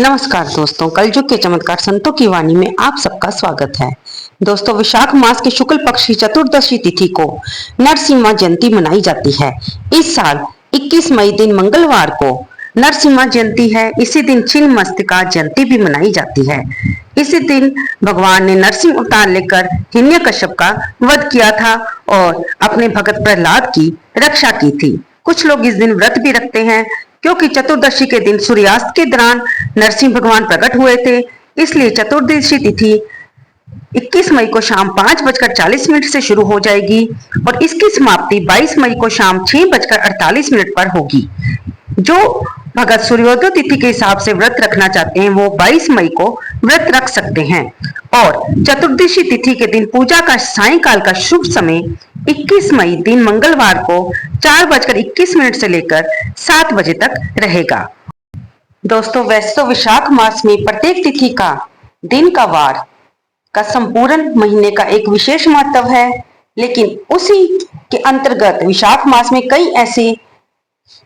नमस्कार दोस्तों, कलयुग के चमत्कार संतों की वाणी में आप सबका स्वागत है। दोस्तों, विशाख मास के शुक्ल पक्ष की चतुर्दशी तिथि को नरसिम्हा जयंती मनाई जाती है। इस साल 21 मई दिन मंगलवार को नरसिम्हा जयंती है। इसी दिन छिन्नमस्तिका जयंती भी मनाई जाती है। इसी दिन भगवान ने नरसिंह अवतार लेकर हिरण्यकश्यप का वध किया था और अपने भगत प्रहलाद की रक्षा की थी। कुछ लोग इस दिन व्रत भी रखते हैं क्योंकि चतुर्दशी के दिन सूर्यास्त के दौरान नरसिंह भगवान प्रकट हुए थे। इसलिए चतुर्दशी तिथि 21 मई को शाम 5:40 से शुरू हो जाएगी और इसकी समाप्ति 22 मई को शाम 6:48 पर होगी। जो भगत सूर्योदय तिथि के हिसाब से व्रत रखना चाहते हैं वो 22 मई को व्रत रख सकते हैं और चतुर्दशी तिथि के दिन पूजा का सायंकाल का शुभ समय 21 मई दिन मंगलवार को 4:21 से लेकर 7 बजे तक रहेगा। दोस्तों, वैसे तो विशाख मास में प्रत्येक तिथि का दिन का वार का संपूर्ण महीने का एक विशेष महत्व है, लेकिन उसी के अंतर्गत विशाख मास में कई ऐसे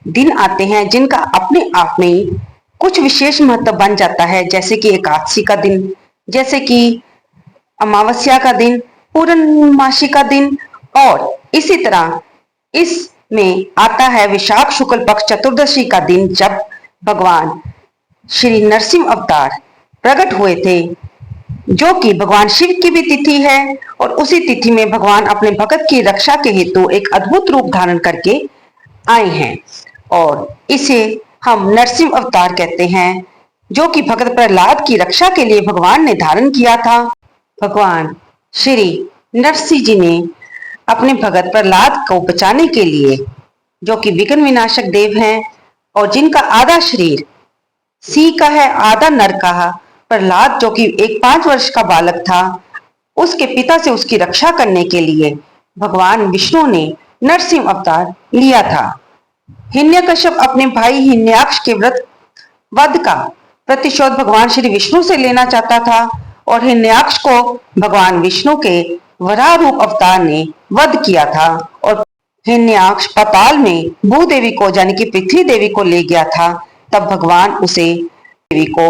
दिन आते हैं जिनका अपने आप में कुछ विशेष महत्व बन जाता है, जैसे कि एकादशी का दिन, जैसे कि अमावस्या का दिन, पूर्णमासी का दिन और इसी तरह इसमें आता है विशाख शुक्ल पक्ष चतुर्दशी का दिन, जब भगवान श्री नरसिंह अवतार प्रकट हुए थे, जो कि भगवान शिव की भी तिथि है। और उसी तिथि में भगवान अपने भगत की रक्षा के हेतु एक अद्भुत रूप धारण करके आए हैं और इसे हम नरसिंह अवतार कहते हैं, जो कि भगत प्रहलाद की रक्षा के लिए भगवान ने धारण किया था। भगवान श्री नरसिंह जी ने अपने भगत प्रहलाद को बचाने के लिए, जो कि विघ्न विनाशक देव हैं और जिनका आधा शरीर सिंह का है आधा नर का है, प्रहलाद जो कि एक 5 वर्ष का बालक था, उसके पिता से उसकी रक्षा करने के लिए भगवान विष्णु ने नरसिंह अवतार लिया था। हिरण्यकश्यप अपने भाई हिरण्याक्ष के वध का प्रतिशोध भगवान श्री विष्णु से लेना चाहता था और हिरण्याक्ष को भगवान विष्णु के वराह रूप अवतार ने वध किया था और हिरण्याक्ष पाताल में भूदेवी को यानी कि पृथ्वी देवी को ले गया था। तब भगवान उसे देवी को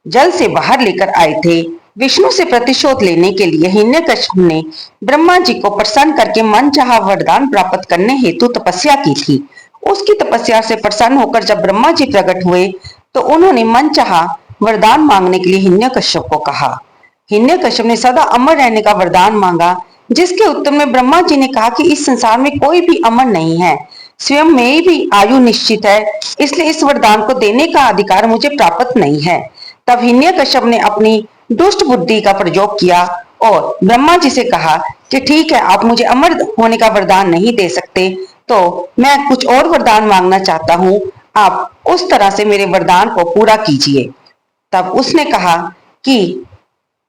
जल से बाहर लेकर आए थे। विष्णु से प्रतिशोध लेने के लिए हिरण्यकश्यप ने ब्रह्मा जी को प्रसन्न करके मनचाहा वरदान प्राप्त करने हेतु तपस्या की थी। उसकी तपस्या से प्रसन्न होकर जब ब्रह्मा जी प्रकट हुए तो उन्होंने मनचाहा वरदान मांगने के लिए हिरण्यकश्यप को कहा। हिरण्यकश्यप ने सदा अमर रहने का वरदान मांगा, जिसके उत्तर में ब्रह्मा जी ने कहा कि इस संसार में कोई भी अमर नहीं है, स्वयं मेरी भी आयु निश्चित है, इसलिए इस वरदान को देने का अधिकार मुझे प्राप्त नहीं है। तब हिरण्यकश्यप ने अपनी दुष्ट बुद्धि का प्रयोग किया और ब्रह्मा जी से कहा कि ठीक है, आप मुझे अमर होने का वरदान नहीं दे सकते, तो मैं कुछ और वरदान मांगना चाहता हूँ, आप उस तरह से मेरे वरदान को पूरा कीजिए। तब उसने कहा कि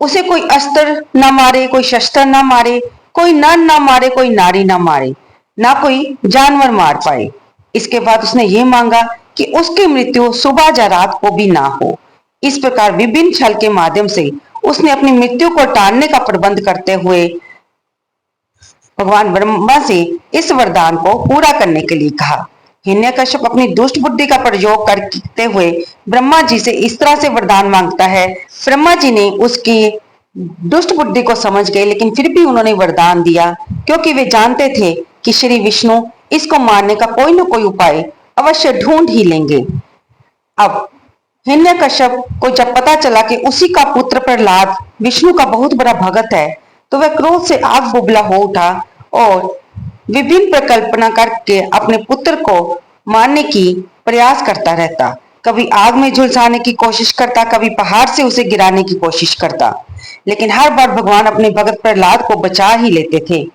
उसे कोई अस्त्र न मारे, कोई शस्त्र न मारे, कोई नर न मारे, कोई नारी न मारे, ना कोई जानवर मार पाए। इसके बाद उसने ये मांगा कि उसकी मृत्यु सुबह या रात को भी ना हो। इस प्रकार विभिन्न छल के माध्यम से उसने अपनी मृत्यु को टालने का प्रबंध करते हुए भगवान ब्रह्मा से इस वरदान को पूरा करने के लिए कहा। हिरण्यकश्यप अपनी दुष्ट बुद्धि का प्रयोग करते हुए ब्रह्मा जी से इस तरह से वरदान मांगता है। ब्रह्मा जी ने उसकी दुष्ट बुद्धि को समझ गए, लेकिन फिर भी उन्होंने वरदान दिया क्योंकि वे जानते थे कि श्री विष्णु इसको मारने का कोई न कोई उपाय अवश्य ढूंढ ही लेंगे। अब हिरण्यकश्यप को जब पता चला कि उसी का पुत्र प्रहलाद विष्णु का बहुत बड़ा भगत है, तो वह क्रोध से आग बुबला हो उठा और विभिन्न प्रकल्पना करके अपने पुत्र को मारने की प्रयास करता रहता। कभी आग में झुलसाने की कोशिश करता, कभी पहाड़ से उसे गिराने की कोशिश करता, लेकिन हर बार भगवान अपने भगत प्रहलाद को बचा ही लेते थे।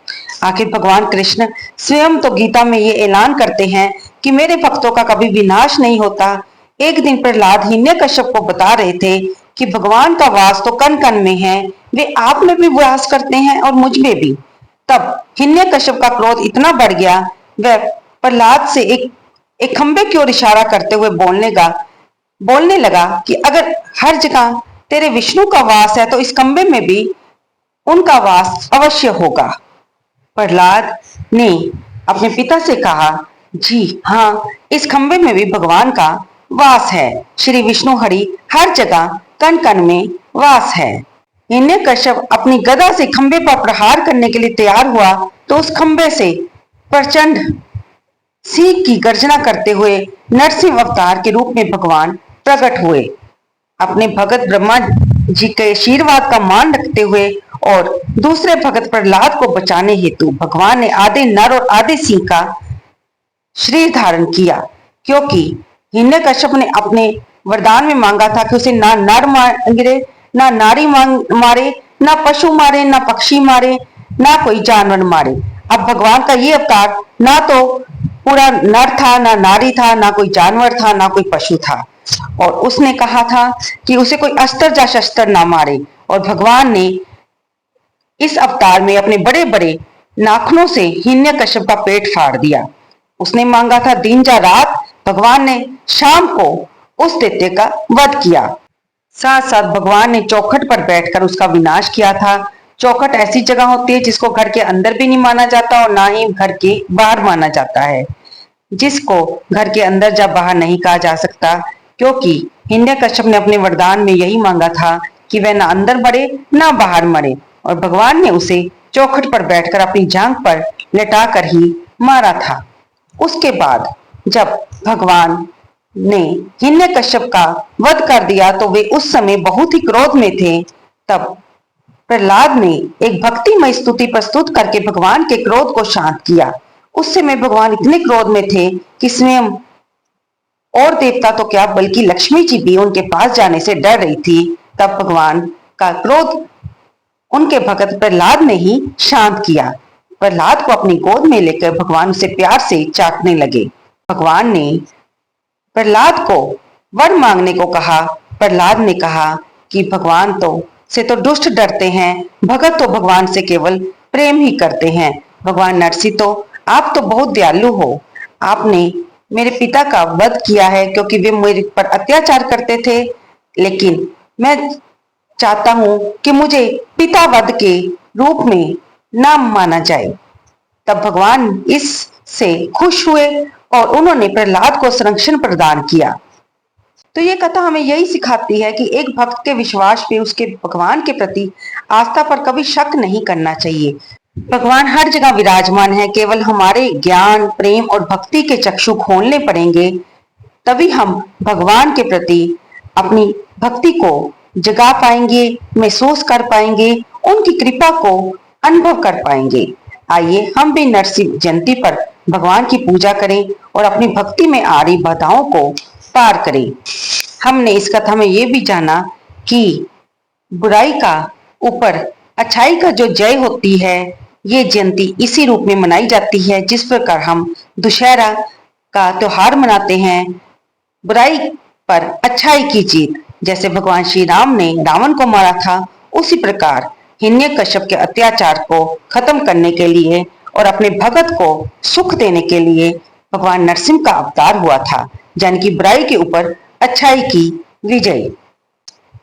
आखिर भगवान कृष्ण स्वयं तो गीता में ये ऐलान करते हैं कि मेरे भक्तों का कभी विनाश नहीं होता। एक दिन प्रहलाद हिरण्यकश्यप को बता रहे थे कि भगवान का वास तो कण कण में है, वे आप में भी वास करते हैं और मुझ में भी। तब हिरण्यकश्यप का क्रोध इतना बढ़ गया, वह प्रहलाद से एक खंबे की ओर इशारा करते हुए बोलने लगा कि अगर हर जगह तेरे विष्णु का वास है तो इस खंबे में भी उनका वास अवश्य होगा। प्रहलाद ने अपने पिता से कहा, जी हाँ, इस खंबे में भी भगवान का वास है। श्री विष्णु हरि हर जगह कण कण में वास है। हिरण्यकश्यप अपनी गदा से खंबे पर प्रहार करने के लिए तैयार हुआ तो उस खंबे से प्रचंड सिंह की गर्जना करते हुए नरसिंह अवतार के रूप में भगवान प्रकट हुए। अपने भगत ब्रह्मा जी के आशीर्वाद का मान रखते हुए और दूसरे भगत प्रहलाद को बचाने हेतु भगवान ने आधे नर और आधे सिंह का शरीर धारण किया, क्योंकि हिरण्यकश्यप ने अपने वरदान में मांगा था कि उसे ना नर मारे, ना नारी मारे, ना पशु मारे, ना पक्षी मारे, ना कोई जानवर मारे। अब भगवान का ये अवतार ना तो पूरा नर था, ना नारी था, ना कोई जानवर था, ना कोई पशु था, और उसने कहा था कि उसे कोई अस्त्र या शस्त्र ना मारे। और भगवान ने इस अवतार में अपने बड़े बड़े नाखूनों से हिरण्यकश्यप का पेट फाड़ दिया। उसने मांगा था दिन या रात, भगवान ने शाम को उस दैत्य का वध किया। साथ साथ भगवान ने चौखट पर बैठकर उसका विनाश किया था। चौखट ऐसी जगह होती है जिसको घर के अंदर भी नहीं माना जाता और ना ही घर के बाहर माना जाता है, जिसको घर के अंदर या बाहर नहीं कहा जा सकता, क्योंकि हिरण्यकश्यप ने अपने वरदान में यही मांगा था कि वह ना अंदर मरे ना बाहर मरे, और भगवान ने उसे चौखट पर बैठकर अपनी जांघ पर लेटाकर ही मारा था। उसके बाद जब भगवान ने हिरण्यकश्यप का वध कर दिया तो वे उस समय बहुत ही क्रोध में थे। तब प्रहलाद ने एक भक्तिमय स्तुति प्रस्तुत करके भगवान के क्रोध को शांत किया। उस समय भगवान इतने क्रोध में थे कि स्वयं और देवता तो क्या बल्कि लक्ष्मी जी भी उनके पास जाने से डर रही थी। तब भगवान का क्रोध उनके भगत प्रहलाद ने ही शांत किया। प्रहलाद को अपनी गोद में लेकर भगवान उसे प्यार से चाटने लगे। भगवान ने प्रहलाद को वर मांगने को कहा। प्रहलाद ने कहा कि भगवान तो दुष्ट डरते हैं, भगत तो भगवान से केवल प्रेम ही करते हैं। भगवान नरसिंह तो आप तो बहुत दयालु हो, आपने मेरे पिता का वध किया है क्योंकि वे मेरे पर अत्याचार करते थे, लेकिन मैं चाहता हूं कि मुझे पिता वध के रूप में नाम माना जाए। तब भगवान इससे खुश हुए और उन्होंने प्रहलाद को संरक्षण प्रदान किया। तो ये कथा हमें यही सिखाती है कि एक भक्त के विश्वास पे, उसके भगवान के प्रति आस्था पर कभी शक नहीं करना चाहिए। भगवान हर जगह विराजमान है, केवल हमारे ज्ञान, प्रेम और भक्ति के चक्षु खोलने पड़ेंगे, तभी हम भगवान के प्रति अपनी भक्ति को जगा पाएंगे, महसूस कर पाएंगे, उनकी कृपा को अनुभव कर पाएंगे। आइए हम भी नरसिंह जयंती पर भगवान की पूजा करें और अपनी भक्ति में आ रही बाधाओं को पार करें। हमने इस कथा में ये भी जाना कि बुराई का ऊपर अच्छाई का जो जय होती है, ये जयंती इसी रूप में मनाई जाती है जिस प्रकार हम दशहरा का त्योहार मनाते हैं, बुराई पर अच्छाई की जीत। जैसे भगवान श्री राम ने रावण को मारा था, उसी प्रकार हिरण्यकश्यप के अत्याचार को खत्म करने के लिए और अपने भगत को सुख देने के लिए भगवान नरसिंह का अवतार हुआ था, यानी कि बुराई के ऊपर अच्छाई की विजय।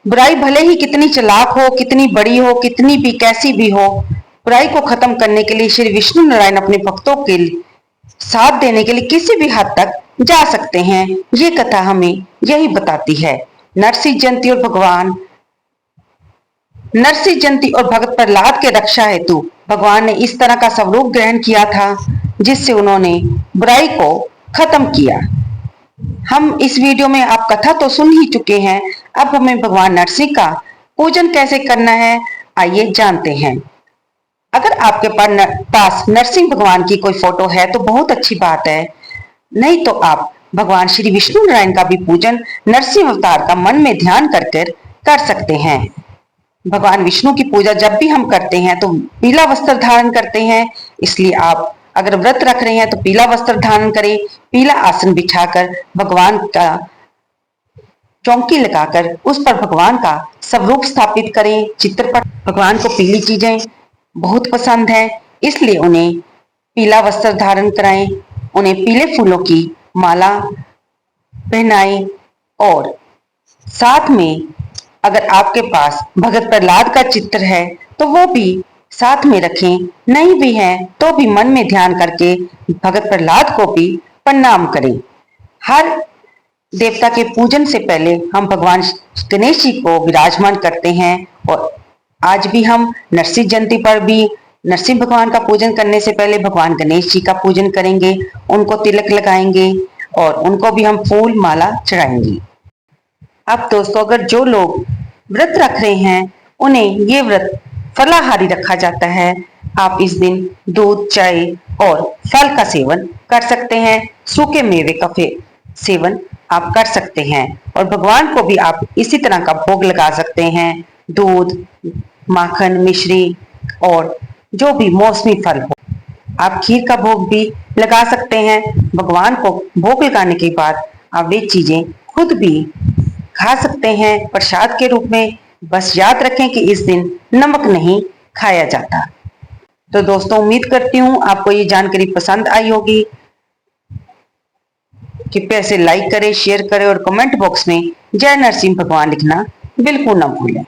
बुराई भले ही कितनी चालाक हो, कितनी बड़ी हो, कितनी भी कैसी भी हो, बुराई को खत्म करने के लिए श्री विष्णु नारायण अपने भक्तों के साथ देने के लिए किसी भी हद तक जा सकते हैं। ये कथा हमें यही बताती है। नरसिंह जयंती और भगत प्रहलाद के रक्षा हेतु भगवान ने इस तरह का स्वरूप ग्रहण किया था जिससे उन्होंने बुराई को खत्म किया। हम इस वीडियो में आप कथा तो सुन ही चुके हैं, अब हमें भगवान नरसिंह का पूजन कैसे करना है आइए जानते हैं। अगर आपके पास नरसिंह भगवान की कोई फोटो है तो बहुत अच्छी बात है, नहीं तो आप भगवान श्री विष्णु नारायण का भी पूजन नरसिंह अवतार का मन में ध्यान कर सकते हैं। भगवान विष्णु की पूजा जब भी हम करते हैं तो पीला वस्त्र धारण करते हैं, इसलिए आप अगर व्रत रख रहे हैं तो पीला वस्त्र धारण करें, पीला आसन बिछाकर भगवान का चौकी लगाकर उस पर भगवान का स्वरूप स्थापित करें, चित्रपट। भगवान को पीली चीजें बहुत पसंद है, इसलिए उन्हें पीला वस्त्र धारण कराएं, उन्हें पीले फूलों की माला पहनाएं और साथ में अगर आपके पास भगत प्रहलाद का चित्र है तो वो भी साथ में रखें, नहीं भी है तो भी मन में ध्यान करके भगत प्रहलाद को भी प्रणाम करें। हर देवता के पूजन से पहले हम भगवान गणेश जी को विराजमान करते हैं और आज भी हम नरसिंह जयंती पर भी नरसिंह भगवान का पूजन करने से पहले भगवान गणेश जी का पूजन करेंगे, उनको तिलक लगाएंगे और उनको भी हम फूल माला चढ़ाएंगे। अब दोस्तों, अगर जो लोग व्रत रख रहे हैं उन्हें ये व्रत फलाहारी रखा जाता है। आप इस दिन दूध, चाय और फल का सेवन कर सकते हैं। सूखे मेवे का सेवन आप कर सकते हैं और भगवान को भी आप इसी तरह का भोग लगा सकते हैं। दूध, माखन, मिश्री और जो भी मौसमी फल हो, आप खीर का भोग भी लगा सकते हैं। भगवान को भोग लगाने के बाद आप वे चीजें खुद भी खा सकते हैं प्रसाद के रूप में। बस याद रखें कि इस दिन नमक नहीं खाया जाता। तो दोस्तों, उम्मीद करती हूँ आपको ये जानकारी पसंद आई होगी। कृपया इसे लाइक करें, शेयर करें और कमेंट बॉक्स में जय नरसिंह भगवान लिखना बिल्कुल ना भूलें।